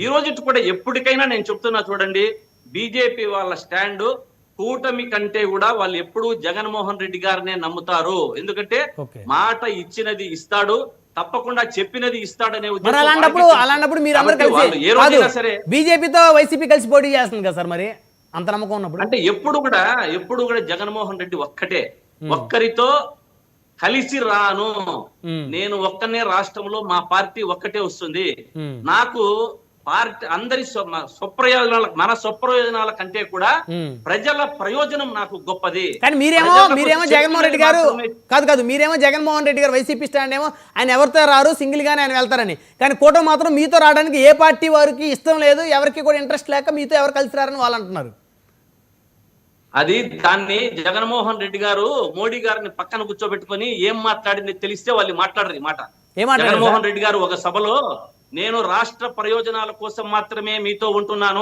ఈ రోజు కూడా ఎప్పటికైనా నేను చెప్తున్నా చూడండి, బీజేపీ వాళ్ళ స్టాండ్ కూటమి కంటే కూడా వాళ్ళు ఎప్పుడు జగన్మోహన్ రెడ్డి గారినే నమ్ముతారు. ఎందుకంటే మాట ఇచ్చినది ఇస్తాడు, తప్పకుండా చెప్పినది ఇస్తాడనే ఉద్దేశం. అలాంటప్పుడు మీరు అందరూ కలిసి ఏ రోజైనా సరే బీజేపీతో వైసీపీ కలిసి పోటీ చేస్తుంది కదా సార్, మరి అంత నమ్మకం ఉన్నప్పుడు? అంటే ఎప్పుడు కూడా జగన్మోహన్ రెడ్డి ఒక్కటే, ఒక్కరితో కలిసి రాను, నేను ఒక్కనే రాష్ట్రంలో మా పార్టీ ఒక్కటే వస్తుంది, నాకు పార్టీ అందరి స్వప్రయోజనాల మన స్వప్రయోజనాల కంటే కూడా ప్రజల ప్రయోజనం నాకు గొప్పది. కానీ మీరేమో జగన్మోహన్ రెడ్డి గారు మీరేమో జగన్మోహన్ రెడ్డి గారు వైసీపీ స్టాండ్ ఏమో ఆయన ఎవరితో రారు, సింగిల్ గానే ఆయన వెళ్తారని. కానీ కూటమి మాత్రం మీతో రావడానికి ఏ పార్టీ వారికి ఇష్టం లేదు, ఎవరికి కూడా ఇంట్రెస్ట్ లేక మీతో ఎవరు కలిసి రారని వాళ్ళు అంటున్నారు. దాన్ని జగన్మోహన్ రెడ్డి గారు మోడీ గారిని పక్కన కూర్చోబెట్టుకుని ఏం మాట్లాడింది తెలిస్తే వాళ్ళు మాట్లాడరు. ఈ మాట జగన్మోహన్ రెడ్డి గారు ఒక సభలో, నేను రాష్ట్ర ప్రయోజనాల కోసం మాత్రమే మీతో ఉంటున్నాను,